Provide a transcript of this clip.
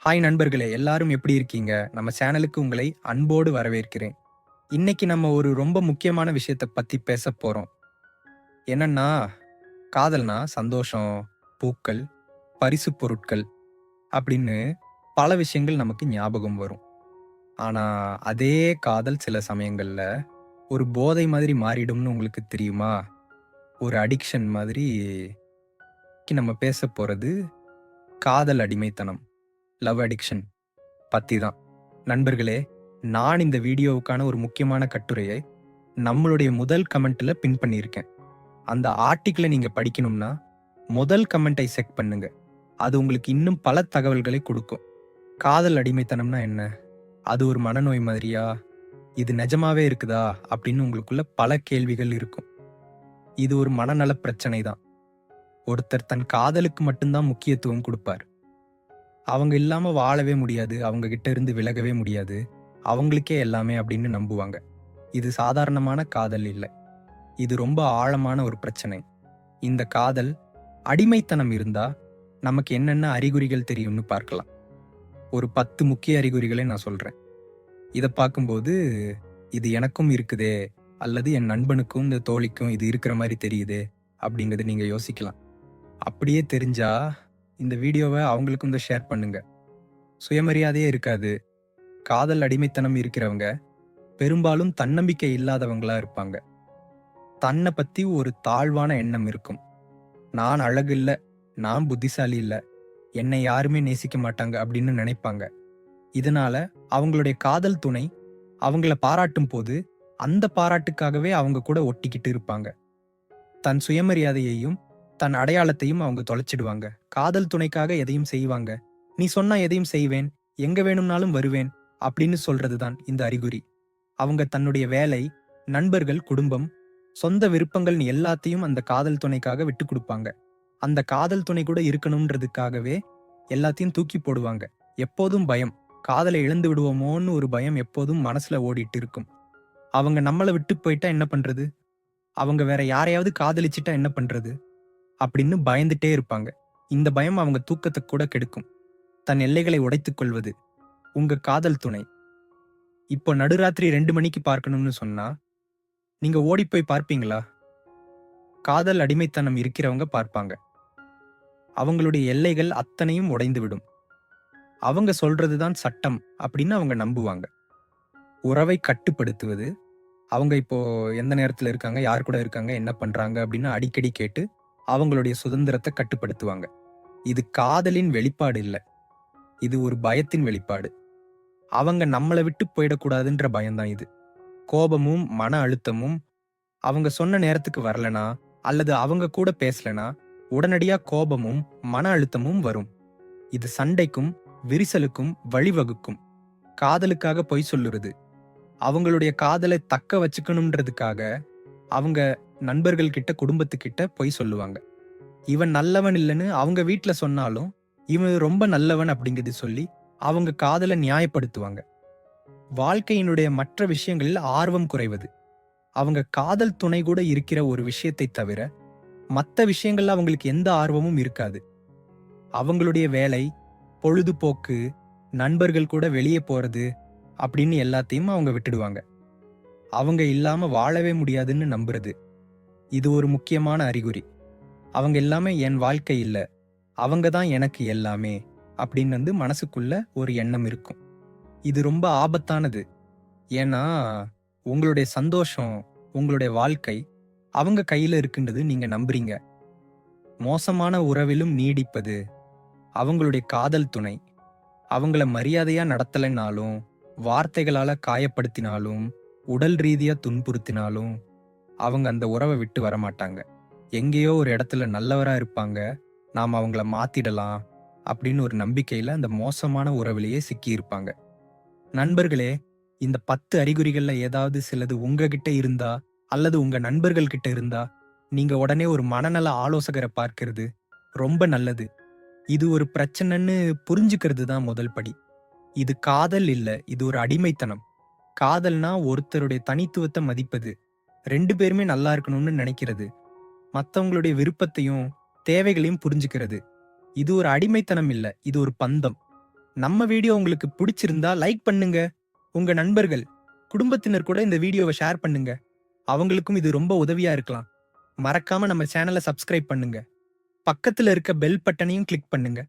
Hi நண்பர்களே, எல்லாரும் எப்படி இருக்கீங்க? நம்ம சேனலுக்கு உங்களை அன்போடு வரவேற்கிறேன். இன்னைக்கு நம்ம ஒரு ரொம்ப முக்கியமான விஷயத்த பத்தி பேசப் போறோம். என்னன்னா, காதல்னா சந்தோஷம், பூக்கள், பரிசுப் பொருட்கள் அப்படின்னு பல விஷயங்கள் நமக்கு ஞாபகம் வரும். ஆனா, அதே காதல் சில சமயங்கள்ல ஒரு போதை மாதிரி மாறிடும்னு உங்களுக்கு தெரியுமா? ஒரு அடிக்ஷன் மாதிரி. இன்னைக்கு நம்ம பேசப் போறது காதல் அடிமைத்தனம், லவ் அடிக்ஷன் பத்தி தான். நண்பர்களே, நான் இந்த வீடியோவுக்கான ஒரு முக்கியமான கட்டுரையை நம்மளுடைய முதல் கமெண்ட்ல பின் பண்ணியிருக்கேன். அந்த ஆர்டிக்கிளை நீங்க படிக்கணும்னா, முதல் கமெண்ட்டை செக் பண்ணுங்க. அது உங்களுக்கு இன்னும் பல தகவல்களை கொடுக்கும். காதல் அடிமைத்தனம்னா என்ன? அது ஒரு மனநோய் மாதிரியா? இது நிஜமாவே இருக்குதா? அப்படின்னு உங்களுக்குள்ள பல கேள்விகள் இருக்கும். இது ஒரு மனநல பிரச்சனை தான். ஒருத்தர் தன் காதலுக்கு மட்டும்தான் முக்கியத்துவம் கொடுப்பார். அவங்க இல்லாம வாழவே முடியாது. அவங்க கிட்ட இருந்து விலகவே முடியாது. அவங்களுக்கே எல்லாமே அப்படின்னு நம்புவாங்க. இது சாதாரணமான காதல் இல்ல. இது ரொம்ப ஆழமான ஒரு பிரச்சனை. இந்த காதல் அடிமைத்தனம் இருந்தா நமக்கு என்னென்ன அறிகுறிகள் தெரியும்னு பார்க்கலாம். ஒரு 10 முக்கிய அறிகுறிகளை நான் சொல்றேன். இத பார்க்கும்போது இது எனக்கும் இருக்குதே, அல்லது என் நண்பனுக்கும் இந்த தோழிக்கும் இது இருக்கிற மாதிரி தெரியுதே அப்படிங்கறத நீங்க யோசிக்கலாம். அப்படியே தெரிஞ்சா இந்த வீடியோவை அவங்களுக்கும் ஷேர் பண்ணுங்க. சுயமரியாதையே இருக்காது. காதல் அடிமைத்தனம் இருக்கிறவங்க பெரும்பாலும் தன்னம்பிக்கை இல்லாதவங்களா இருப்பாங்க. தன்னை பத்தி ஒரு தாழ்வான எண்ணம் இருக்கும். நான் அழகு இல்ல, நான் புத்திசாலி இல்ல, என்னை யாருமே நேசிக்க மாட்டாங்க அப்படின்னு நினைப்பாங்க. இதனால அவங்களுடைய காதல் துணை அவங்கள பாராட்டும் போது அந்த பாராட்டுக்காகவே அவங்க கூட ஒட்டிக்கிட்டு இருப்பாங்க. தன் சுயமரியாதையையும் தன் அடையாளத்தையும் அவங்க தொலைச்சிடுவாங்க. காதல் துணைக்காக எதையும் செய்வாங்க. நீ சொன்னா எதையும் செய்வேன், எங்க வேணும்னாலும் வருவேன் அப்படின்னு சொல்றதுதான் இந்த அறிகுறி. அவங்க தன்னுடைய வேலை, நண்பர்கள், குடும்பம், சொந்த விருப்பங்கள்னு எல்லாத்தையும் அந்த காதல் துணைக்காக விட்டு கொடுப்பாங்க. அந்த காதல் துணை கூட இருக்கணும்ன்றதுக்காகவே எல்லாத்தையும் தூக்கி போடுவாங்க. எப்போதும் பயம். காதலை இழந்து விடுவோமோன்னு ஒரு பயம் எப்போதும் மனசுல ஓடிட்டு இருக்கும். அவங்க நம்மள விட்டு போயிட்டா என்ன பண்றது? அவங்க வேற யாரையாவது காதலிச்சிட்டா என்ன பண்றது? அப்படின்னு பயந்துட்டே இருப்பாங்க. இந்த பயம் அவங்க தூக்கத்தை கூட கெடுக்கும். தன் எல்லைகளை உடைத்துக் கொள்வது. உங்க காதல் துணை இப்போ நடுராத்திரி 2 மணிக்கு பார்க்கணும்னு சொன்னா நீங்க ஓடி போய் பார்ப்பீங்களா? காதல் அடிமைத்தனம் இருக்கிறவங்க பார்ப்பாங்க. அவங்களுடைய எல்லைகள் அத்தனையும் உடைந்துவிடும். அவங்க சொல்றதுதான் சட்டம் அப்படின்னு அவங்க நம்புவாங்க. உறவை கட்டுப்படுத்துவது. அவங்க இப்போ எந்த நேரத்துல இருக்காங்க, யார் கூட இருக்காங்க, என்ன பண்றாங்க அப்படின்னு அடிக்கடி கேட்டு அவங்களுடைய சுதந்திரத்தை கட்டுப்படுத்துவாங்க. இது காதலின் வெளிப்பாடு இல்ல. இது ஒரு பயத்தின் வெளிப்பாடு. அவங்க நம்மளை விட்டு போயிடக்கூடாதுன்ற பயம்தான் இது. கோபமும் மன அழுத்தமும் அவங்க சொன்ன நேரத்துக்கு வரலனா, அல்லது அவங்க கூட பேசலனா உடனடியா கோபமும் மன அழுத்தமும் வரும். இது சண்டைக்கும் விரிசலுக்கும் வழிவகுக்கும். காதலுக்காக பொய் சொல்லுறது. அவங்களுடைய காதலை தக்க வச்சுக்கணும்ன்றதுக்காக அவங்க நண்பர்கள் கிட்ட, குடும்பத்துக்கிட்ட பொய் சொல்லுவாங்க. இவன் நல்லவன் இல்லைன்னு அவங்க வீட்ல சொன்னாலும் இவன் ரொம்ப நல்லவன் அப்படிங்கிறது சொல்லி அவங்க காதலை நியாயப்படுத்துவாங்க. வாழ்க்கையினுடைய மற்ற விஷயங்களில் ஆர்வம் குறைவது. அவங்க காதல் துணை கூட இருக்கிற ஒரு விஷயத்தை தவிர மற்ற விஷயங்கள்ல அவங்களுக்கு எந்த ஆர்வமும் இருக்காது. அவங்களுடைய வேலை, பொழுதுபோக்கு, நண்பர்கள் கூட வெளியே போறது அப்படின்னு எல்லாத்தையும் அவங்க விட்டுடுவாங்க. அவங்க இல்லாம வாழவே முடியாதுன்னு நம்புறது. இது ஒரு முக்கியமான அறிகுறி. அவங்க எல்லாமே என் வாழ்க்கை இல்ல, அவங்க தான் எனக்கு எல்லாமே அப்படின்னு மனசுக்குள்ள ஒரு எண்ணம் இருக்கும். இது ரொம்ப ஆபத்தானது. ஏன்னா உங்களுடைய சந்தோஷம், உங்களுடைய வாழ்க்கை அவங்க கையில இருக்குன்றது நீங்க நம்புறீங்க. மோசமான உறவிலும் நீடிப்பது. அவங்களுடைய காதல் துணை அவங்கள மரியாதையா நடத்தலைனாலும், வார்த்தைகளால காயப்படுத்தினாலும், உடல் ரீதியா துன்புறுத்தினாலும் அவங்க அந்த உறவை விட்டு வரமாட்டாங்க. எங்கேயோ ஒரு இடத்துல நல்லவரா இருப்பாங்க. நாம் அவங்கள மாத்திடலாம் அப்படின்னு ஒரு நம்பிக்கையில அந்த மோசமான உறவிலேயே சிக்கி இருப்பாங்க. நண்பர்களே, இந்த 10 அறிகுறிகள்ல ஏதாவது சிலது உங்ககிட்ட இருந்தா, அல்லது உங்க நண்பர்கள் கிட்ட இருந்தா, நீங்க உடனே ஒரு மனநல ஆலோசகரை பார்க்கிறது ரொம்ப நல்லது. இது ஒரு பிரச்சனைன்னு புரிஞ்சுக்கிறது தான் முதல் படி. இது காதல் இல்ல, இது ஒரு அடிமைத்தனம். காதல்னா ஒருத்தருடைய தனித்துவத்தை மதிப்பது, 2 பேருமே நல்லா இருக்கணும்னு நினைக்கிறது, மத்தவங்களுடைய விருப்பத்தையும் தேவைகளையும் புரிஞ்சுக்கிறது. இது ஒரு அடிமைத்தனம் இல்ல, இது ஒரு பந்தம். நம்ம வீடியோ உங்களுக்கு பிடிச்சிருந்தா லைக் பண்ணுங்க. உங்க நண்பர்கள், குடும்பத்தினர் கூட இந்த வீடியோவை ஷேர் பண்ணுங்க. அவங்களுக்கும் இது ரொம்ப உதவியா இருக்கலாம். மறக்காம நம்ம சேனலை சப்ஸ்கிரைப் பண்ணுங்க. பக்கத்துல இருக்க பெல் பட்டனையும் கிளிக் பண்ணுங்க.